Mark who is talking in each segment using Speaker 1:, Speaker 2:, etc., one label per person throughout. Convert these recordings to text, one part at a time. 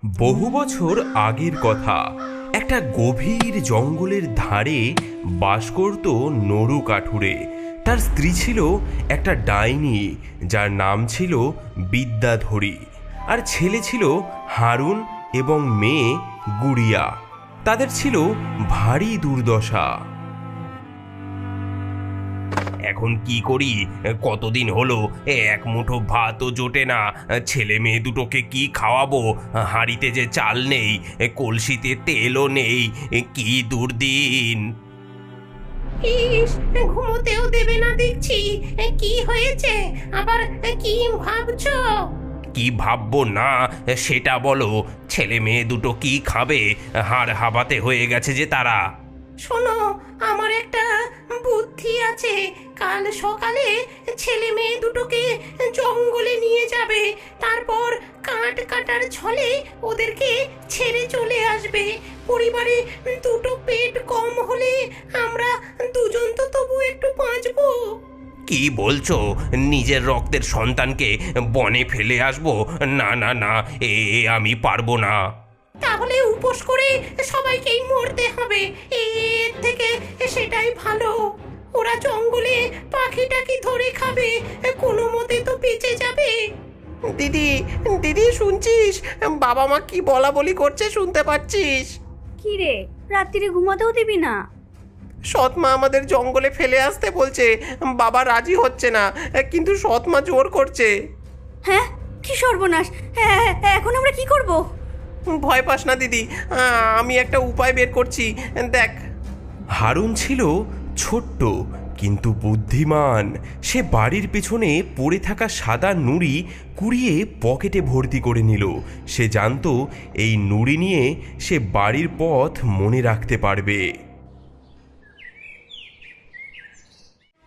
Speaker 1: বহু বছর আগের কথা। একটা গভীর জঙ্গলের ধারে বাস করত নরু কাঠুরে। তার স্ত্রী ছিল একটা ডাইনি, যার নাম ছিল বিদ্যাধরী, আর ছেলে ছিল হারুন এবং মেয়ে গুড়িয়া। তাদের ছিল ভারী দুর্দশা। এখন কি করি? কতদিন হলো এক মুঠো ভাতও জোটে না। ছেলে মেয়ে দুটোকে কি খাওয়াবো? হাঁড়িতে যে চাল নেই, কলসিতে তেলও নেই। কি দুর্দিন!
Speaker 2: ইস, ঘুমোতেও দেবে না দেখছি। কি হয়েছে আবার? কি ভাবছো?
Speaker 1: কি ভাববো না সেটা বলো। ছেলে মেয়ে দুটো কি খাবে? হাড় হাবাতে হয়ে গেছে যে তারা।
Speaker 2: শোনো, আমার একটা বুদ্ধি আছে। কাল সকালে ছেলে মেয়ে দুটোকে জঙ্গলে নিয়ে যাবে, তারপর কাঠ কাটার ছলে ওদেরকে ছেড়ে চলে আসবে। পরিবারে দুটো পেট কম হলে আমরা দুজন তো তবু একটু বাঁচবো।
Speaker 1: কি বলছো? নিজের রক্তের সন্তানকে বনে ফেলে আসবো? না না না, আমি পারবো না।
Speaker 2: তাহলে উপোস করে সবাইকেই মরতে হবে। এর থেকে সেটাই ভালো। ওরা জঙ্গলে পাখি টাকি ধরে খাবে, কোনো মতে তো বেঁচে যাবে।
Speaker 3: দিদি, দিদি শুনছিস? বাবা মা কি বলা বলি করছে শুনতে পাচ্ছিস?
Speaker 4: কি রে, রাত্রিরে ঘুমাতেও দিবি না?
Speaker 3: সৎমা আমাদের জঙ্গলে ফেলে আসতে বলছে। বাবা রাজি হচ্ছে না, কিন্তু সৎমা জোর করছে।
Speaker 4: হ্যাঁ, কি সর্বনাশ! এখন আমরা কি করব?
Speaker 3: ভয় পাস না দিদি, আমি একটা উপায় বের করছি, দেখ।
Speaker 1: হারুন ছিল ছোট্ট কিন্তু বুদ্ধিমান। সে বাড়ির পেছনে পড়ে থাকা সাদা নুড়ি কুড়িয়ে পকেটে ভর্তি করে নিল। সে জানতো এই নুড়ি নিয়ে সে বাড়ির পথ মনে রাখতে পারবে।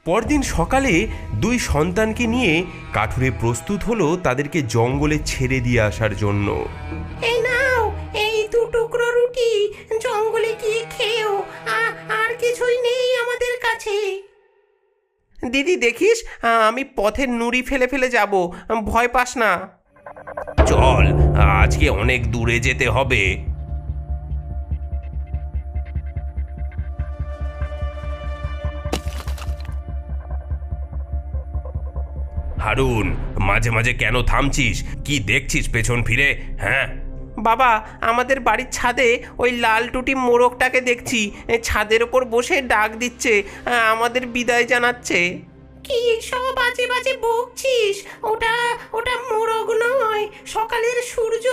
Speaker 1: পরদিন সকালে দুই সন্তানকে নিয়ে কাঠুরে প্রস্তুত হলো তাদেরকে জঙ্গলে ছেড়ে দিয়ে আসার জন্য।
Speaker 2: এই নাও, এই দু টুকরো রুটি, জঙ্গলে গিয়ে খেও। আর কিছুই নেই আমাদের কাছে।
Speaker 3: দিদি দেখিস, আমি পথের নুড়ি ফেলে ফেলে যাব, ভয় পাস না।
Speaker 1: চল, আজকে অনেক দূরে যেতে হবে। হারুন, মাঝে মাঝে কেন থামছিস? কি দেখছিস পেছন ফিরে? হ্যাঁ
Speaker 3: বাবা, আমাদের বাড়ির ছাদে ওই লাল টুটি মোরগটাকে দেখছি। ছাদের ওপর বসে ডাক দিচ্ছে, আমাদের বিদায় জানাচ্ছে।
Speaker 2: কি সব বাজে বাজে বকছিস? ওটা ওটা মোরগ নয়, সকালের সূর্য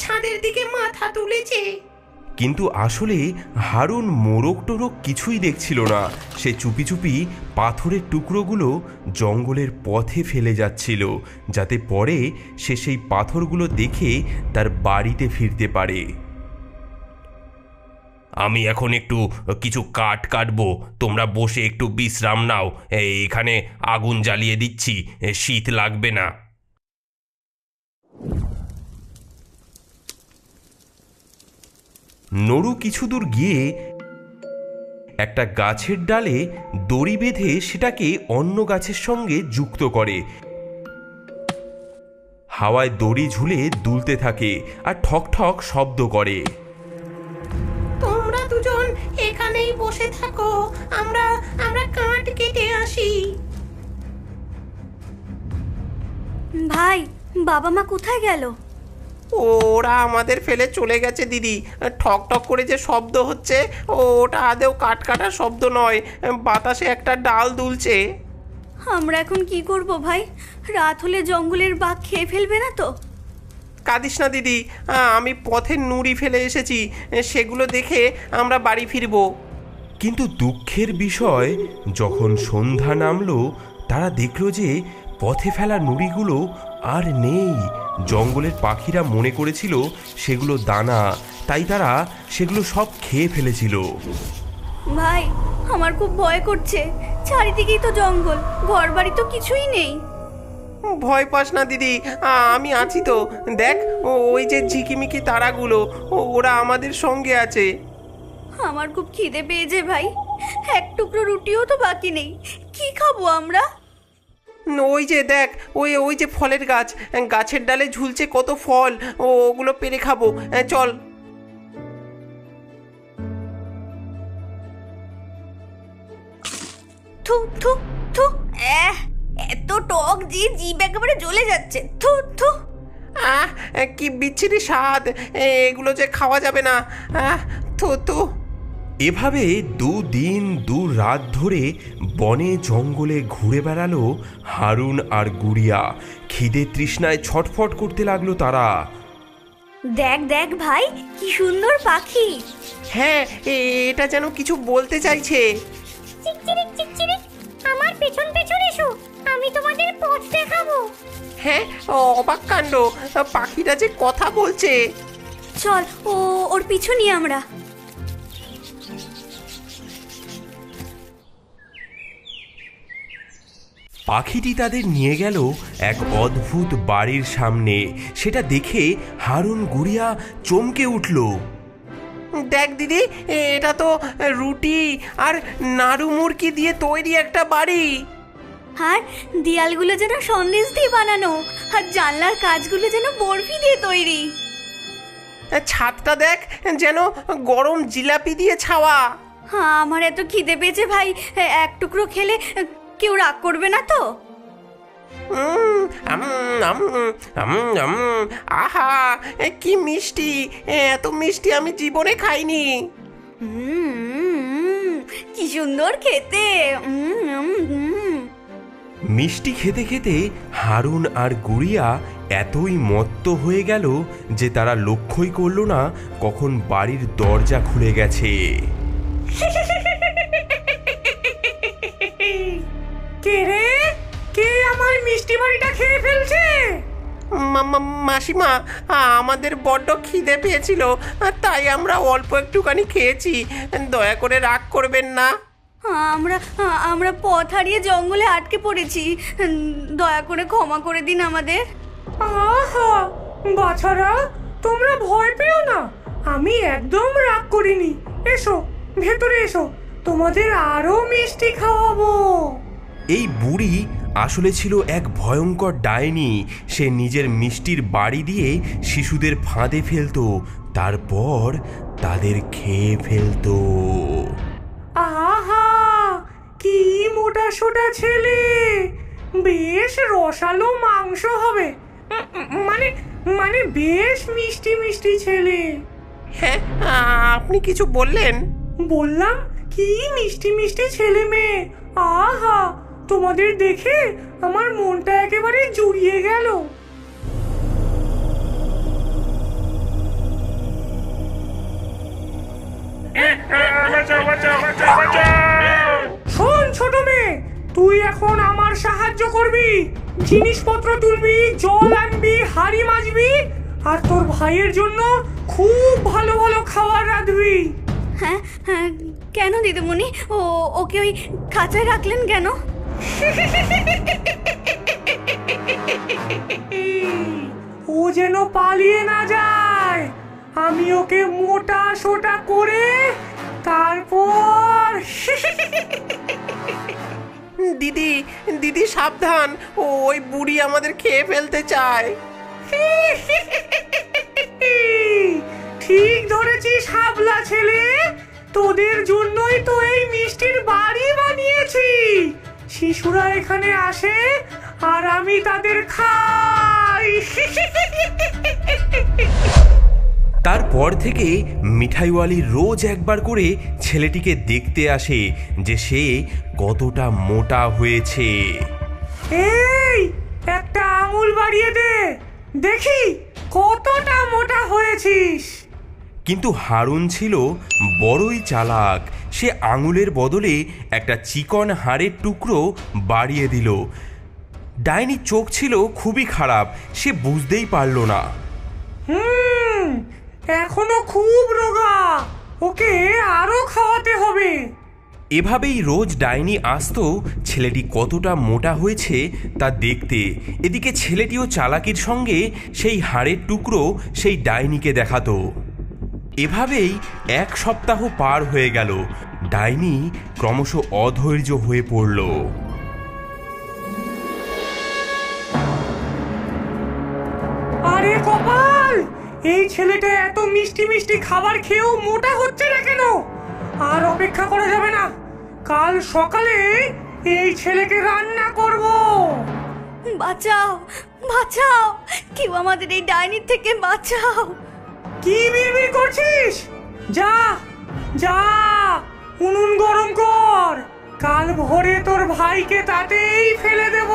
Speaker 2: ছাদের দিকে মাথা তুলেছে।
Speaker 1: কিন্তু আসলে হারুন মোরগ টোরগ কিছুই দেখছিল না। সে চুপি চুপি পাথরের টুকরোগুলো জঙ্গলের পথে ফেলে যাচ্ছিল, যাতে পরে সে সেই পাথরগুলো দেখে তার বাড়িতে ফিরতে পারে। আমি এখন একটু কিছু কাঠ কাটবো, তোমরা বসে একটু বিশ্রাম নাও। এখানে আগুন জ্বালিয়ে দিচ্ছি, শীত লাগবে না। নরু কিছু দূর গিয়ে একটা গাছের ডালে দড়ি বেঁধে সেটাকে অন্য গাছের সঙ্গে যুক্ত করে। হাওয়ায় দড়ি ঝুলে দুলতে থাকে আর ঠক ঠক শব্দ করে।
Speaker 2: তোমরা দুজন এখানেই বসে থাকো, আমরা আমরা কাঠ কেটে আসি।
Speaker 4: ভাই, বাবা মা কোথায় গেল?
Speaker 3: ওরা আমাদের ফেলে চলে গেছে দিদি। ঠক ঠক করে যে শব্দ হচ্ছে, ওটা আদেও কাঠ কাটার শব্দ নয়, বাতাসে একটা ডাল দুলছে।
Speaker 4: আমরা এখন কি করব ভাই? রাত হলে জঙ্গলের বাঘ খেয়ে ফেলবে না তো?
Speaker 3: কাঁদিস না দিদি, আমি পথের নুড়ি ফেলে এসেছি, সেগুলো দেখে আমরা বাড়ি ফিরব।
Speaker 1: কিন্তু দুঃখের বিষয়, যখন সন্ধ্যা নামলো তারা দেখল যে পথে ফেলা নুড়িগুলো আর নেই। জঙ্গলের পাখিরা মনে করেছিল সেগুলো দানা, তাই তারা সেগুলো সব খেয়ে ফেলেছিল।
Speaker 4: ভাই, আমার খুব ভয় করছে। চারিদিকেই তো জঙ্গল, ঘর বাড়ি তো কিছুই নেই।
Speaker 3: ভয় পাস না দিদি, আমি আছি তো। দেখ, ওই যে ঝিকিমিকি তারাগুলো, ওরা আমাদের সঙ্গে আছে।
Speaker 4: আমার খুব খিদে পেয়েছে ভাই, এক টুকরো রুটিও তো বাকি নেই। কি খাবো আমরা?
Speaker 3: ওই যে দেখ, ওই ওই যে ফলের গাছ, গাছের ডালে ঝুলছে কত ফল, ওগুলো পেরে খাবো, চল।
Speaker 4: থু থু থু, এত টক যে জিভ একেবারে জ্বলে যাচ্ছে। থু থু।
Speaker 3: আহ, কি বিচ্ছিরি স্বাদ, এগুলো যে খাওয়া যাবে না। থু থু।
Speaker 1: এভাবে 2 দিন 2 রাত ধরে বনে জঙ্গলে ঘুরে বেড়ালো হারুন আর গুড়িয়া। খিদে তৃষ্ণায় ছটফট করতে লাগলো তারা।
Speaker 4: দেখ দেখ ভাই, কি সুন্দর পাখি।
Speaker 3: হ্যাঁ, এটা যেন কিছু বলতে চাইছে।
Speaker 2: চিকচিরিক চিকচিরিক, আমার পেছন পেছন এসো, আমি তোমাদের পথ দেখাবো।
Speaker 3: হ্যাঁ, অবাক কাণ্ড, পাখিটা যে কথা বলছে।
Speaker 4: চল, ওর পিছু নিয়ে আমরা।
Speaker 1: পাখিটি তাদের নিয়ে গেল এক অদ্ভুত বাড়ির সামনে। সেটা দেখে হারুন গুড়িয়া চমকে উঠল।
Speaker 3: দেখ দিদি, এটা তো রুটি আর নাড়ু মুরকি দিয়ে তৈরি একটা বাড়ি।
Speaker 4: আর দেয়ালগুলো যেন সন্দেশ দিয়ে বানানো, আর জানলার কাজগুলো যেন বরফি দিয়ে তৈরি।
Speaker 3: ছাদটা দেখ, যেন গরম জিলাপি দিয়ে ছাওয়া।
Speaker 4: হ্যাঁ, আমার এত খিদে পেয়েছে ভাই, এক টুকরো খেলে কেউ রাগ করবে না তো?
Speaker 3: আহা, কি মিষ্টি, এত মিষ্টি আমি জীবনে খাইনি।
Speaker 4: কি সুন্দর খেতে।
Speaker 1: মিষ্টি খেতে খেতে হারুন আর গুড়িয়া এতই মত্ত হয়ে গেল যে তারা লক্ষ্যই করল না কখন বাড়ির দরজা খুলে গেছে।
Speaker 5: কে রে? কে আমার মিষ্টি বাড়িটা খেয়ে ফেলছে?
Speaker 3: মাসিমা, আমাদের বড্ড খিদে পেয়েছিল, তাই আমরা অল্প একটুখানি খেয়েছি, দয়া করে রাগ করবেন না।
Speaker 4: আমরা আমরা পথ হারিয়ে জঙ্গলে আটকে পড়েছি, দয়া করে ক্ষমা করে দিন আমাদের।
Speaker 5: আহা বাছারা, তোমরা ভয় পেও না, আমি একদম রাগ করিনি। এসো ভেতরে এসো, তোমাদের আরো মিষ্টি খাওয়াবো।
Speaker 1: এই বুড়ি আসলে ছিল এক ভয়ঙ্কর ডাইনি। সে নিজের মিষ্টির বাড়ি দিয়ে শিশুদের ফাঁদে ফেলতো, তারপর তাদের খেয়ে ফেলতো।
Speaker 5: আহা, কি মোটা সোটা ছেলে, বেশ রসালো মাংস হবে। মানে মানে বেশ মিষ্টি মিষ্টি ছেলে।
Speaker 3: হ্যাঁ, আপনি কিছু বললেন?
Speaker 5: বললাম কি মিষ্টি মিষ্টি ছেলে মেয়ে। আহা, তোমাদের দেখে আমার মনটা একেবারে জুড়িয়ে গেল। শোন ছোট মেয়ে, তুই এখন আমার সাহায্য করবি, জিনিসপত্র তুলবি, জল আনবি, হাড়ি মাজবি, আর তোর ভাইয়ের জন্য খুব ভালো ভালো খাবার রাঁধবি।
Speaker 4: হ্যাঁ হ্যাঁ, কেন দিদিমণি? ওকে ওই খাঁচায় রাখলেন কেন?
Speaker 5: ও যেন পালিয়ে না যায়, আমি ওকে মোটা সোটা করে তারপর।
Speaker 3: দিদি দিদি সাবধান, ওই বুড়ি আমাদের খেয়ে ফেলতে চায়।
Speaker 5: ঠিক ধরেছিস হাবলা ছেলে, তোদের জন্যই তো এই মিষ্টির বাড়ি বানিয়েছি। শিশুরা এখানে আসে আর আমি তাদের খাই।
Speaker 1: তারপর থেকে মিঠাইওয়ালি রোজ একবার করে ছেলেটিকে দেখতে আসে যে সে কতটা মোটা হয়েছে।
Speaker 5: এই একটা আঙুল বাড়িয়ে দে, দেখি কতটা মোটা হয়েছিস।
Speaker 1: কিন্তু হারুন ছিল বড়ই চালাক। সে আঙুলের বদলে একটা চিকন হাড়ের টুকরো বাড়িয়ে দিল। ডাইনির চোখ ছিল খুবই খারাপ, সে বুঝতেই পারল না।
Speaker 5: এখনো খুব রোগা, ওকে আরো খাওয়াতে হবে।
Speaker 1: এভাবেই রোজ ডাইনি আসতো ছেলেটি কতটা মোটা হয়েছে তা দেখতে। এদিকে ছেলেটিও চালাকির সঙ্গে সেই হাড়ের টুকরো সেই ডাইনিকে দেখাতো। এভাবেই 1 সপ্তাহ পার হয়ে গেল। ডাইনি ক্রমশ অধৈর্য হয়ে পড়ল।
Speaker 5: এই ছেলেটা এত মিষ্টি মিষ্টি খাবার খেয়েও মোটা হচ্ছে না কেন? আর অপেক্ষা করা যাবে না, কাল সকালে এই ছেলেকে রান্না করব।
Speaker 4: বাঁচাও, বাঁচাও, কেউ আমাদের এই ডাইনির থেকে বাঁচাও।
Speaker 5: কি বিড়বিড় করছিস? যা যা, উনুন গরম কর, কাল ভোরে তোর ভাইকে তাতেই ফেলে দেব।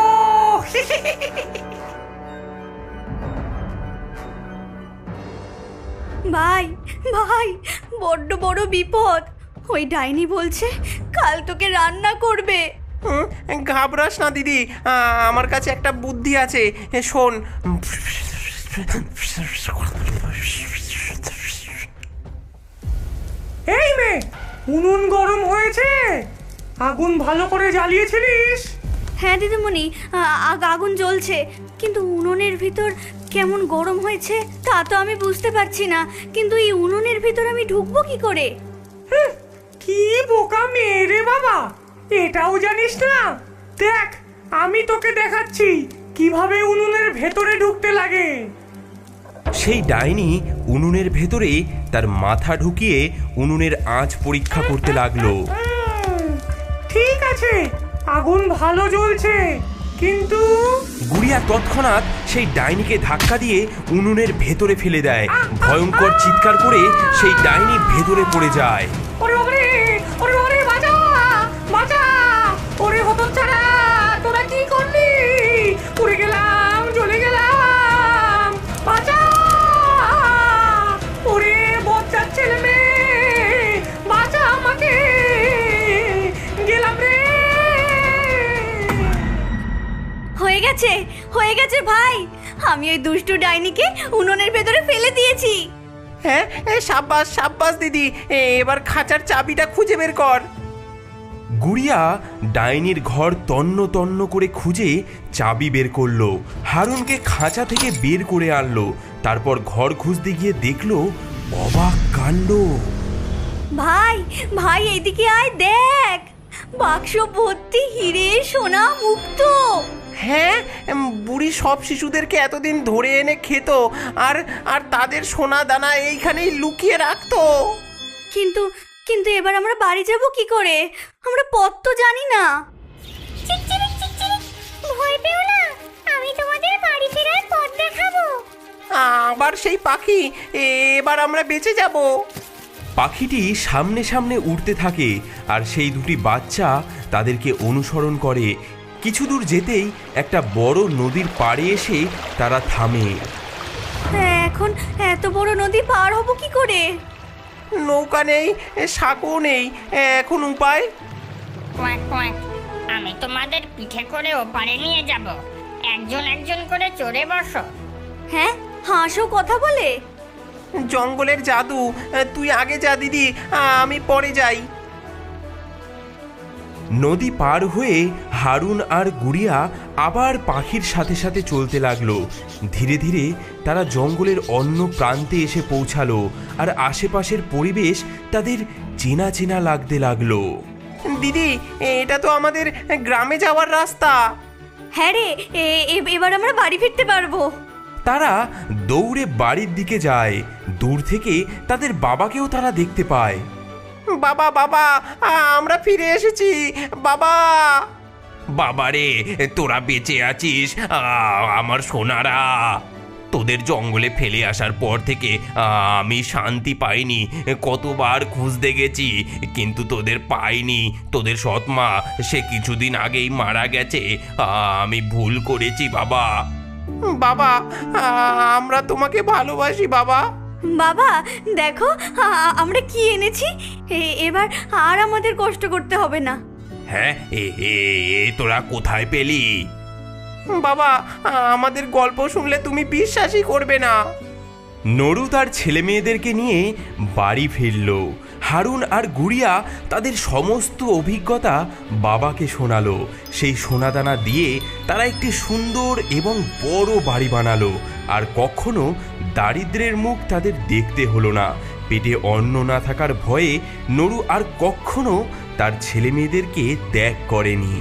Speaker 4: ভাই, ভাই, বড্ড বড় বিপদ। ওই ডাইনি বলছে কাল তোকে রান্না করবে।
Speaker 3: ঘাবড়াস না দিদি, আমার কাছে একটা বুদ্ধি আছে, শোন।
Speaker 5: এই মেয়ে, উনুন গরম হয়েছে, আগুন ভালো করে জ্বালিয়েছিলিস?
Speaker 4: হ্যাঁ দিদিমণি, আগুন জ্বলছে, কিন্তু উনুনের ভিতর কেমন গরম হয়েছে তা তো আমি বুঝতে পারছি না। কিন্তু এই উনুনের ভিতর আমি ঢুকবো কি করে?
Speaker 5: কি বোকা মেয়ে রে বাবা, এটাও জানিস না? দেখ, আমি তোকে দেখাচ্ছি কিভাবে উনুনের ভেতরে ঢুকতে লাগে।
Speaker 1: সেই ডাইনি উনুনের ভেতরে তার মাথা ঢুকিয়ে উনুনের আঁচ পরীক্ষা করতে লাগলো।
Speaker 5: ঠিক আছে, আগুন ভালো জ্বলছে, কিন্তু
Speaker 1: গুড়িয়া তৎক্ষণাৎ সেই ডাইনিকে ধাক্কা দিয়ে উনুনের ভেতরে ফেলে দেয়। ভয়ঙ্কর চিৎকার করে সেই ডাইনি ভেতরে পড়ে যায়।
Speaker 5: ওরে বাবারে, ওরে বাবারে, বাঁচা, বাঁচা, ওরে হতচ্ছাড়া, তোরা কি করলি? উড়ে গেলাম, জ্বলে গেলাম, বাঁচা, ওরে বজ্জাত ছেলে মেয়ে, বাঁচা আমাকে, গেলাম রে।
Speaker 4: হয়ে গেছে, হয়ে গেছে ভাই, আমি ওই দুষ্টু ডাইনিকে উনুনের ভেতরে ফেলে দিয়েছি।
Speaker 3: হ্যাঁ, সাব্বাস সাব্বাস দিদি, এবার খাঁচার চাবিটা খুঁজে বের কর।
Speaker 1: গুড়িয়া ডাইনির ঘর তন্ন তন্ন করে খুঁজে চাবি বের করলো, হারুনকে খাঁচা থেকে বের করে আনলো। তারপর ঘর খুঁজতে গিয়ে দেখলো অবাক কাণ্ড।
Speaker 4: ভাই, ভাই, এদিকে আয়, দেখ, বাক্স ভর্তি হিরে, সোনা, মুক্ত।
Speaker 3: হ্যাঁ, বুড়ি সব শিশুদেরকে এতদিন ধরে এনে খেত, আর আর তাদের সোনা দানা এইখানেই লুকিয়ে রাখতো।
Speaker 4: কিন্তু কিন্তু এবার আমরা বাড়ি যাব কি করে? আমরা পথ তো জানি না। ভয় পেও না, আমি তোমাদের বাড়ি ফেরার পথ দেখাবো।
Speaker 3: আবার সেই পাখি, এবার আমরা বেঁচে যাব।
Speaker 1: পাখিটি সামনে সামনে উড়তে থাকে আর সেই দুটি বাচ্চা তাদেরকে অনুসরণ করে। কিছু দূর যেতেই একটা বড় নদীর পাড়ে এসে তারা থামে।
Speaker 4: এখন এত বড় নদী পার হব কি করে?
Speaker 3: নৌকা নেই, সাঁকো নেই, এখন উপায়?
Speaker 6: কোয়াক কোয়াক, আমি তোমাদের পিঠে করে ওপারে নিয়ে যাব, একজন একজন করে চড়ে বসো।
Speaker 4: হ্যাঁ, হাঁসও কথা বলে?
Speaker 3: জঙ্গলের জাদু, তুই আগে যা দিদি, আমি পরে যাই।
Speaker 1: নদী পার হয়ে হারুন আর গুড়িয়া আবার পাখির সাথে সাথে চলতে লাগলো। ধীরে ধীরে তারা জঙ্গলের অন্য প্রান্তে এসে পৌঁছালো আর আশেপাশের পরিবেশ তাদের চেনা চেনা লাগতে লাগলো।
Speaker 3: দিদি, এটা তো আমাদের গ্রামে যাওয়ার রাস্তা।
Speaker 4: হ্যাঁ রে, এবার আমরা বাড়ি ফিরতে পারবো।
Speaker 1: তারা দৌড়ে বাড়ির দিকে যায়। দূর থেকে তাদের বাবাকেও তারা দেখতে পায়।
Speaker 3: বাবা, বাবা, আমরা ফিরে এসেছি বাবা।
Speaker 1: বাবারে, তোরা বেঁচে আছিস, আমার সোনারা। তোদের জঙ্গলে ফেলে আসার পর থেকে আমি শান্তি পাইনি। কতবার খুঁজতে গেছি কিন্তু তোদের পাইনি। তোদের সৎমা সে কিছুদিন আগেই মারা গেছে। আমি ভুল করেছি বাবা।
Speaker 3: বাবা, আমরা তোমাকে ভালোবাসি বাবা।
Speaker 4: বাবা, দেখো আমরা কি এনেছি, এবার আর আমাদের কষ্ট করতে হবে না।
Speaker 1: হ্যাঁ, তোরা কোথায় পেলি?
Speaker 3: বাবা, আমাদের গল্প শুনলে তুমি বিশ্বাসই করবে না।
Speaker 1: নরু তার ছেলে মেয়েদেরকে নিয়ে বাড়ি ফিরল। হারুন আর গুড়িয়া তাদের সমস্ত অভিজ্ঞতা বাবাকে শোনালো। সেই সোনাদানা দিয়ে তারা একটি সুন্দর এবং বড় বাড়ি বানালো। আর কখনো দারিদ্র্যের মুখ তাদের দেখতে হলো না। পেটে অন্ন না থাকার ভয়ে নরু আর কখনো তার ছেলে মেয়েদেরকে ত্যাগ করেনি।